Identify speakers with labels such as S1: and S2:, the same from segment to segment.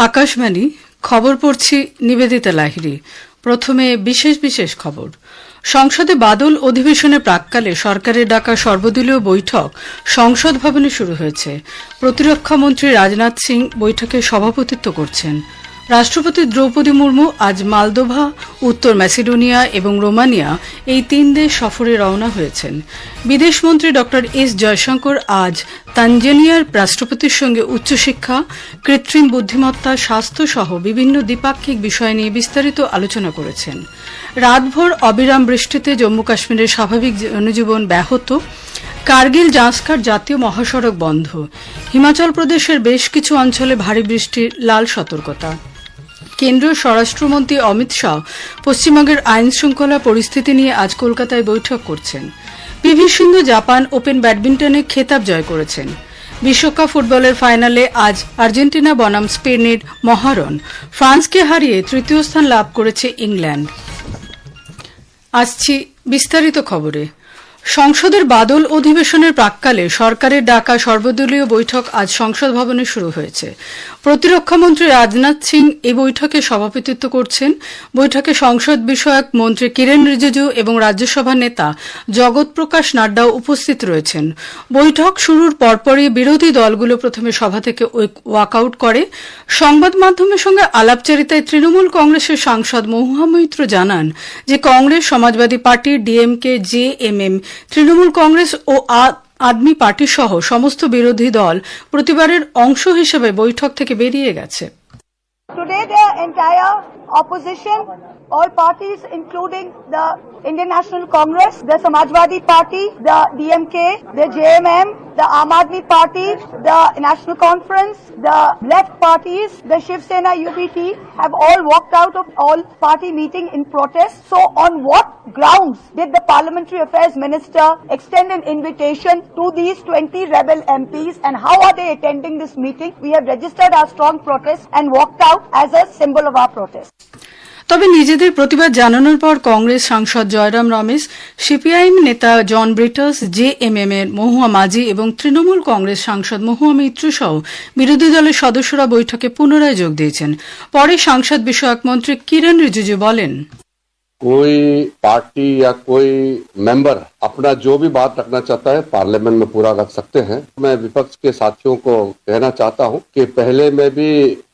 S1: আকাশবাণী খবর পড়ছি নিবেদিতা লাহিড়ী। প্রথমে বিশেষ বিশেষ খবর। সংসদে বাদল অধিবেশনের প্রাক্কালে সরকারের ডাকা সর্বদলীয় বৈঠক সংসদ ভবনে শুরু হয়েছে। প্রতিরক্ষা মন্ত্রী রাজনাথ সিং বৈঠকে সভাপতিত্ব করছেন। রাষ্ট্রপতি দ্রৌপদী মুর্মু আজ মালদোভা, উত্তর ম্যাসিডোনিয়া এবং রোমানিয়া এই 3 দেশ সফরে রওনা হয়েছেন। বিদেশমন্ত্রী ড এস জয়শঙ্কর আজ তানজানিয়ার রাষ্ট্রপতির সঙ্গে উচ্চশিক্ষা, কৃত্রিম বুদ্ধিমত্তা, স্বাস্থ্য সহ বিভিন্ন দ্বিপাক্ষিক বিষয় নিয়ে বিস্তারিত আলোচনা করেছেন। রাতভর অবিরাম বৃষ্টিতে জম্মু কাশ্মীরের স্বাভাবিক জনজীবন ব্যাহত। কার্গিল জাঁসকাট জাতীয় মহাসড়ক বন্ধ। হিমাচল প্রদেশের বেশ কিছু অঞ্চলে ভারী বৃষ্টির লাল সতর্কতা। কেন্দ্রীয় স্বরাষ্ট্রমন্ত্রী অমিত শাহ পশ্চিমবঙ্গের আইন শৃঙ্খলা পরিস্থিতি নিয়ে আজ কলকাতায় বৈঠক করছেন। পিভি সিন্ধু জাপান ওপেন ব্যাডমিন্টনে খেতাব জয় করেছেন। বিশ্বকাপ ফুটবলের ফাইনালে আজ আর্জেন্টিনা বনাম স্পেনের মহারণ। ফ্রান্সকে হারিয়ে তৃতীয় স্থান লাভ করেছে ইংল্যান্ড। আসছি বিস্তারিত খবরে। সংসদের বাদল অধিবেশনের প্রাক্কালে সরকারের ডাকা সর্বদলীয় বৈঠক আজ সংসদ ভবনে শুরু হয়েছে। প্রতিরক্ষামন্ত্রী রাজনাথ সিং এই বৈঠকে সভাপতিত্ব করছেন। বৈঠকে সংসদ বিষয়ক মন্ত্রী কিরেন রিজিজু এবং রাজ্যসভা নেতা জগৎ প্রকাশ নাড্ডাও উপস্থিত রয়েছেন। বৈঠক শুরুর পরপরই বিরোধী দলগুলো প্রথমে সভা থেকে ওয়াকআউট করে। সংবাদ মাধ্যমের সঙ্গে আলাপচারিতায় তৃণমূল কংগ্রেসের সাংসদ মহুয়া মৈত্র জানান যে কংগ্রেস, সমাজবাদী পার্টি, ডিএমকে, জেএমএম, তৃণমূল কংগ্রেস ও আদমি পার্টি সহ সমস্ত বিরোধী দল প্রতিবারের অংশ হিসেবে বৈঠক থেকে বেরিয়ে গেছে।
S2: Today the entire opposition, all parties including the Indian National Congress, the Samajwadi Party, the DMK, the JMM, the Aam Aadmi Party, the National Conference, the left parties, the Shiv Sena UBT have all walked out of all party meeting in protest. So on what grounds did the Parliamentary Affairs Minister extend an invitation to these 20 rebel MPs and how are they attending this meeting? We have registered our strong protest and walked out as a symbol of our protest.
S1: তবে নিজেদের প্রতিবাদ জানানোর পর কংগ্রেস সাংসদ Jayram Ramesh, CPIM নেতা জন ব্রিটাস, JMM এর মহুয়া মাঝি এবং তৃণমূল কংগ্রেস সাংসদ মহুয়া মিত্র সহ বিরোধী দলের সদস্যরা বৈঠকে পুনরায় যোগ দিয়েছেন। পরে সংসদ বিষয়ক মন্ত্রী কিরেন রিজিজু বলেন,
S3: कोई पार्टी या कोई मेंबर अपना जो भी बात रखना चाहता है पार्लियामेंट में पूरा रख सकते हैं। मैं विपक्ष के साथियों को कहना चाहता हूं कि पहले में भी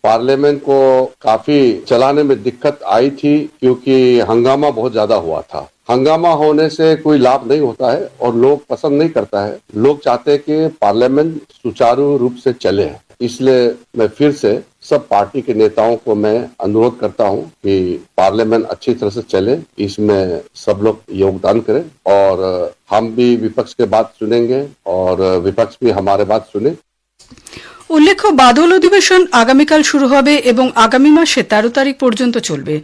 S3: पार्लियामेंट को काफी चलाने में दिक्कत आई थी क्योंकि हंगामा बहुत ज्यादा हुआ था। हंगामा होने से कोई लाभ नहीं होता है और लोग पसंद नहीं करता है। लोग चाहते हैं कि पार्लियामेंट सुचारू रूप से चले। इसलिए मैं फिर से सब पार्टी के नेताओं को मैं अनुरोध करता हूं कि पार्लियामेंट अच्छी तरह से चले, इसमें सब लोग योगदान करें और हम भी विपक्ष के बात सुनेंगे और विपक्ष भी हमारे बात सुने।
S1: উল্লেখ্য, বাদল অধিবেশন আগামীকাল শুরু হবে এবং আগামী মাসে 13 তারিখ পর্যন্ত চলবে।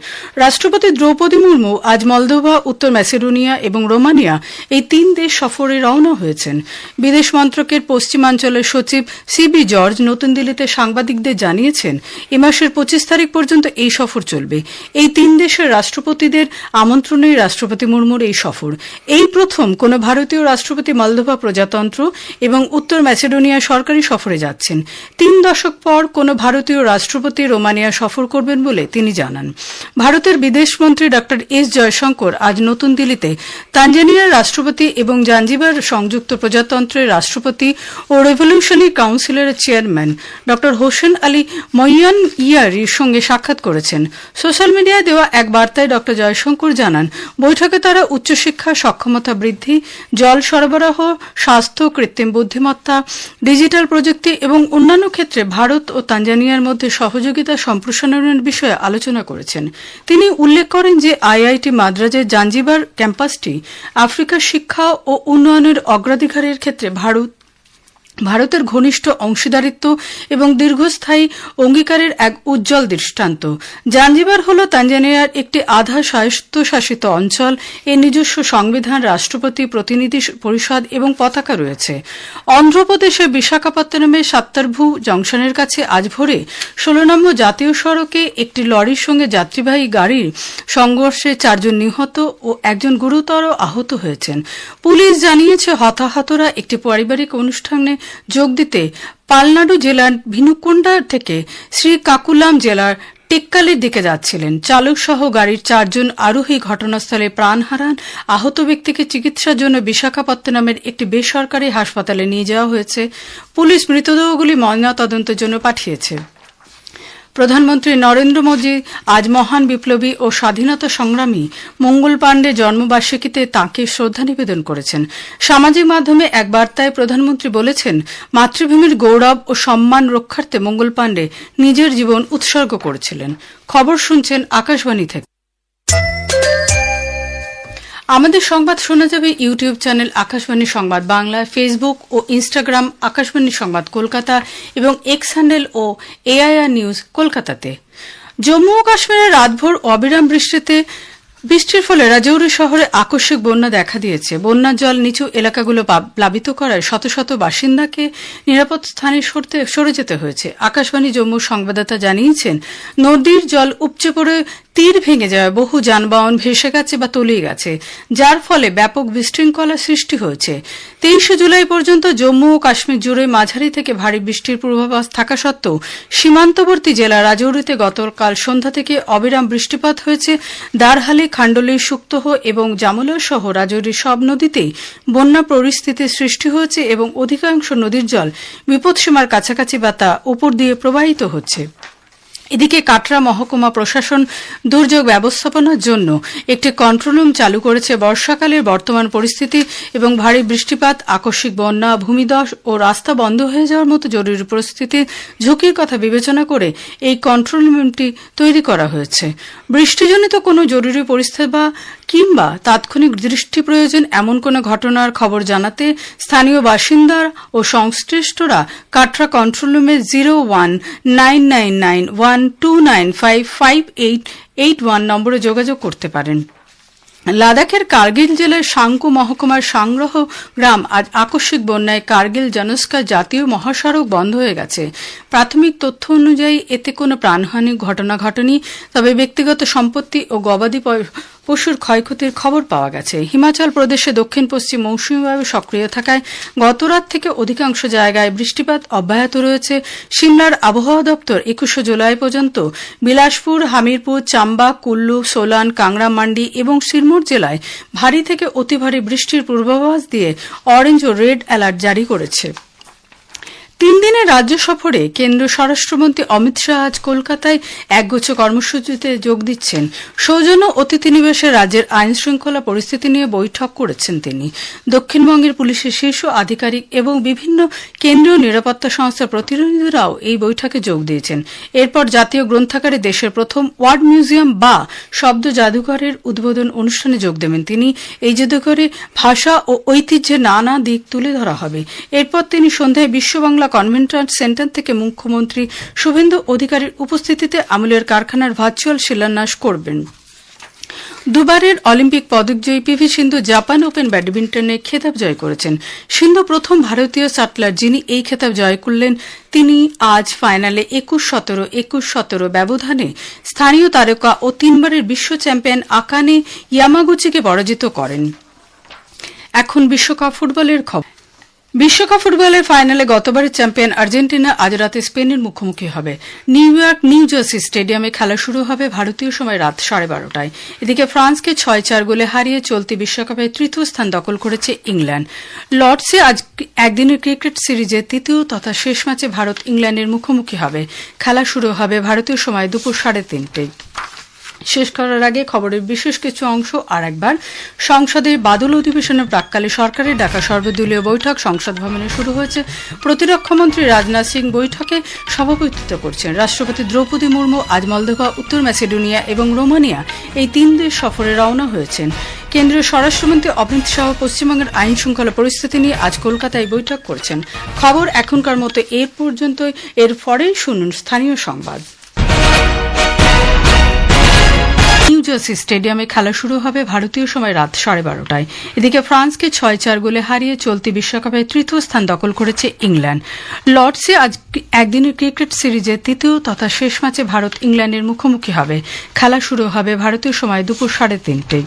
S1: রাষ্ট্রপতি দ্রৌপদী মুর্মু আজ মলদোভা, উত্তর ম্যাসিডোনিয়া এবং রোমানিয়া এই 3 দেশ সফরে রওনা হয়েছেন। বিদেশ মন্ত্রকের পশ্চিমাঞ্চলের সচিব সিবি জর্জ নতুন দিল্লিতে সাংবাদিকদের জানিয়েছেন, এ মাসের 25 তারিখ পর্যন্ত এই সফর চলবে। এই 3 দেশের রাষ্ট্রপতিদের আমন্ত্রণে রাষ্ট্রপতি মুর্মুর এই সফর। এই প্রথম কোন ভারতীয় রাষ্ট্রপতি মলদোভা প্রজাতন্ত্র এবং উত্তর ম্যাসিডোনিয়া সরকারি সফরে যাচ্ছেন। 3 দশক পর কোন ভারতীয় রাষ্ট্রপতি রোমানিয়া সফর করবেন বলে তিনি জানান। ভারতের বিদেশমন্ত্রী ড এস জয়শঙ্কর আজ নতুন দিল্লিতে তানজানিয়ার রাষ্ট্রপতি এবং জাঞ্জিবার সংযুক্ত প্রজাতন্ত্রের রাষ্ট্রপতি ও রেভলিউশনারি কাউন্সিলের চেয়ারম্যান ড হোসেন আলী মইয়ান ইয়ারির সঙ্গে সাক্ষাৎ করেছেন। সোশ্যাল মিডিয়ায় দেওয়া এক বার্তায় ড জয়শঙ্কর জানান, বৈঠকে তারা উচ্চশিক্ষা, সক্ষমতা বৃদ্ধি, জল সরবরাহ, স্বাস্থ্য, কৃত্রিম বুদ্ধিমত্তা, ডিজিটাল প্রযুক্তি এবং অন্যান্য ক্ষেত্রে ভারত ও তানজানিয়ার মধ্যে সহযোগিতা সম্প্রসারণের বিষয়ে আলোচনা করেছেন। তিনি উল্লেখ করেন যে আইআইটি মাদ্রাজের জাঞ্জিবার ক্যাম্পাসটি আফ্রিকার শিক্ষা ও উন্নয়নের অগ্রাধিকারের ক্ষেত্রে ভারতের ঘনিষ্ঠ অংশীদারিত্ব এবং দীর্ঘস্থায়ী অঙ্গীকারের এক উজ্জ্বল দৃষ্টান্ত। জাঞ্জিবার হল তানজানিয়ার একটি আধা স্বায়ত্তশাসিত অঞ্চল। এর নিজস্ব সংবিধান, রাষ্ট্রপতি, প্রতিনিধি পরিষদ এবং পতাকা রয়েছে। অন্ধ্রপ্রদেশের বিশাখাপত্তনমে সাত্তারভু জংশনের কাছে আজ ভোরে 16 নম্বর জাতীয় সড়কে একটি লরির সঙ্গে যাত্রীবাহী গাড়ির সংঘর্ষে 4 জন নিহত ও 1 জন গুরুতর আহত হয়েছেন। পুলিশ জানিয়েছে, হতাহতরা একটি পারিবারিক অনুষ্ঠানে যোগ দিতে পালনাডু জেলার ভিনুকোন্ডা থেকে শ্রীকাকুলাম জেলার টেক্কালের দিকে যাচ্ছিলেন। চালক সহ গাড়ির 4 জন আরোহী ঘটনাস্থলে প্রাণ হারান। আহত ব্যক্তিকে চিকিৎসার জন্য বিশাখাপত্তনমের একটি বেসরকারি হাসপাতালে নিয়ে যাওয়া হয়েছে। পুলিশ মৃতদেহগুলি ময়নাতদন্তের জন্য পাঠিয়েছে। প্রধানমন্ত্রী নরেন্দ্র মোদী আজ মহান বিপ্লবী ও স্বাধীনতা সংগ্রামী মঙ্গল পাণ্ডের জন্মবার্ষিকীতে তাঁকে শ্রদ্ধা নিবেদন করেছেন। সামাজিক মাধ্যমে এক বার্তায় প্রধানমন্ত্রী বলেছেন, মাতৃভূমির গৌরব ও সম্মান রক্ষার্থে মঙ্গল পাণ্ডে নিজের জীবন উৎসর্গ করেছিলেন। খবর শুনছেন আকাশবাণী থেকে। আমাদের সংবাদ শোনা যাবে ইউটিউব চ্যানেল আকাশবাণী সংবাদ বাংলা, ফেসবুক ও ইনস্টাগ্রাম আকাশবাণী সংবাদ কলকাতা এবং এক্স হ্যান্ডেল ও এআইআর নিউজ কলকাতাতে। জম্মু ও কাশ্মীরে রাতভর অবিরাম বৃষ্টির ফলে রাজৌরি শহরে আকস্মিক বন্যা দেখা দিয়েছে। বন্যার জল নিচু এলাকাগুলো প্লাবিত করায় শত শত বাসিন্দাকে নিরাপদ স্থানে সরে যেতে হয়েছে। আকাশবাণী জম্মুর সংবাদদাতা জানিয়েছেন, নদীর জল উপচে পড়ে তীর ভেঙে যাওয়ায় বহু যানবাহন ভেসে গেছে বা তলিয়ে গেছে, যার ফলে ব্যাপক বিশৃঙ্খলা সৃষ্টি হয়েছে। 23 জুলাই পর্যন্ত জম্মু ও কাশ্মীর জুড়ে মাঝারি থেকে ভারী বৃষ্টির পূর্বাভাস থাকা সত্ত্বেও সীমান্তবর্তী জেলা রাজৌরিতে গতকাল সন্ধ্যা থেকে অবিরাম বৃষ্টিপাত হয়েছে। দারহালি, খান্ডলি, সুক্তহ এবং জামুলা সহ রাজৌরির সব নদীতেই বন্যা পরিস্থিতির সৃষ্টি হয়েছে এবং অধিকাংশ নদীর জল বিপদসীমার কাছাকাছি বা তা উপর দিয়ে প্রবাহিত হচ্ছে। এদিকে কাটরা মহকুমা প্রশাসন দুর্যোগ ব্যবস্থাপনার জন্য একটি কন্ট্রোল রুম চালু করেছে। বর্ষাকালের বর্তমান পরিস্থিতি এবং ভারী বৃষ্টিপাত, আকস্মিক বন্যা, ভূমিধস ও রাস্তা বন্ধ হয়ে যাওয়ার মতো জরুরি পরিস্থিতির ঝুঁকির কথা বিবেচনা করে এই কন্ট্রোল রুমটি তৈরি করা হয়েছে। বৃষ্টিজনিত কোনো জরুরি পরিস্থিতি কিংবা তাৎক্ষণিক দৃষ্টি প্রয়োজন এমন কোনো ঘটনার খবর জানাতে স্থানীয় বাসিন্দা ও সংশ্লিষ্টরা কাটরা কন্ট্রোল রুমে 01999129558881 নম্বরে যোগাযোগ করতে পারেন। লাদাখের কার্গিল জেলার সাংকু মহকুমার সংগ্রহ গ্রাম আজ আকস্মিক বন্যায় কার্গিল জানুস্কা জাতীয় মহাসড়ক বন্ধ হয়ে গেছে। প্রাথমিক তথ্য অনুযায়ী এতে কোনো প্রাণহানির ঘটনা ঘটেনি, তবে ব্যক্তিগত সম্পত্তি ও গবাদি পশুর ক্ষয়ক্ষতির খবর পাওয়া গেছে। হিমাচল প্রদেশে দক্ষিণ পশ্চিম মৌসুমীভাবে সক্রিয় থাকায় গতরাত থেকে অধিকাংশ জায়গায় বৃষ্টিপাত অব্যাহত রয়েছে। সিমলার আবহাওয়া দপ্তর 21 জুলাই পর্যন্ত বিলাসপুর, হামিরপুর, চাম্বা, কুল্লু, সোলান, কাংড়া, মান্ডি এবং সিরমৌর জেলায় ভারী থেকে অতি ভারী বৃষ্টির পূর্বাভাস দিয়ে অরেঞ্জ ও রেড অ্যালার্ট জারি করেছে। 3 দিনের রাজ্য সফরে কেন্দ্রীয় স্বরাষ্ট্রমন্ত্রী অমিত শাহ আজ কলকাতায় একগুচ্ছ কর্মসূচিতে যোগ দিচ্ছেন। সৌজন্য অতিথি নিবাসে রাজ্যের আইন শৃঙ্খলা পরিস্থিতি নিয়ে বৈঠক করেছেন তিনি। দক্ষিণবঙ্গের পুলিশের শীর্ষ আধিকারিক এবং বিভিন্ন কেন্দ্রীয় নিরাপত্তা সংস্থার প্রতিনিধিরাও এই বৈঠকে যোগ দিয়েছেন। এরপর জাতীয় গ্রন্থাগারে দেশের প্রথম ওয়ার্ড মিউজিয়াম বা শব্দ জাদুঘরের উদ্বোধন অনুষ্ঠানে যোগ দেবেন তিনি। এই জাদুঘরে ভাষা ও ঐতিহ্যের নানা দিক তুলে ধরা হবে। এরপর তিনি সন্ধ্যায় বিশ্ব বাংলা কনভেনশন সেন্টার থেকে মুখ্যমন্ত্রী শুভেন্দু অধিকারীর উপস্থিতিতে আমুলের কারখানার ভার্চুয়াল শিলান্যাস করবেন। দুবারের অলিম্পিক পদকজয়ী পিভি সিন্ধু জাপান ওপেন ব্যাডমিন্টনে খেতাব জয় করেছেন। সিন্ধু প্রথম ভারতীয় শাটলার যিনি এই খেতাব জয় করলেন। তিনি আজ ফাইনালে 21-17, 21-17 ব্যবধানে স্থানীয় তারকা ও 3বারের বিশ্ব চ্যাম্পিয়ন আকানে ইয়ামাগুচিকে পরাজিত করেন। এখন বিশ্বকাপ ফুটবলের খবর। বিশ্বকাপ ফুটবলের ফাইনালে গতবারের চ্যাম্পিয়ন আর্জেন্টিনা আজ রাতে স্পেনের মুখোমুখি হবে। নিউ জার্সি স্টেডিয়ামে খেলা শুরু হবে ভারতীয় সময় রাত 12:30টায়। এদিকে ফ্রান্সকে 6-4 গোলে হারিয়ে চলতি বিশ্বকাপে তৃতীয় স্থান দখল করেছে ইংল্যান্ড। লর্ডসে আজ একদিনের ক্রিকেট সিরিজের তৃতীয় তথা শেষ ম্যাচে ভারত ইংল্যান্ডের মুখোমুখি হবে। খেলা শুরু হবে ভারতীয় সময় দুপুর 3:30টায়। শেষ করার আগে খবরের বিশেষ কিছু অংশ আর একবার। সংসদের বাদল অধিবেশনের প্রাক্কালে সরকারের ডাকা সর্বদলীয় বৈঠক সংসদ ভবনে শুরু হয়েছে। প্রতিরক্ষামন্ত্রী রাজনাথ সিং বৈঠকে সভাপতিত্ব করছেন। রাষ্ট্রপতি দ্রৌপদী মুর্মু আজ মলদোভা, উত্তর ম্যাসেডোনিয়া এবং রোমানিয়া এই 3 দেশ সফরে রওনা হয়েছেন। কেন্দ্রীয় স্বরাষ্ট্রমন্ত্রী অমিত শাহ পশ্চিমবঙ্গের আইন শৃঙ্খলা পরিস্থিতি নিয়ে আজ কলকাতায় বৈঠক করছেন। খবর এখনকার মতো এর পর্যন্তই। এর পরেই শুনুন স্থানীয় সংবাদ। নিউ জার্সি স্টেডিয়ামে খেলা শুরু হবে ভারতীয় সময় রাত 12:30টায়। এদিকে ফ্রান্সকে 6-4 গোলে হারিয়ে চলতি বিশ্বকাপে তৃতীয় স্থান দখল করেছে ইংল্যান্ড। লর্ডসে আজ একদিনের ক্রিকেট সিরিজের তৃতীয় তথা শেষ ম্যাচে ভারত ইংল্যান্ডের মুখোমুখি হবে। খেলা শুরু হবে ভারতীয় সময় দুপুর 3:30টায়।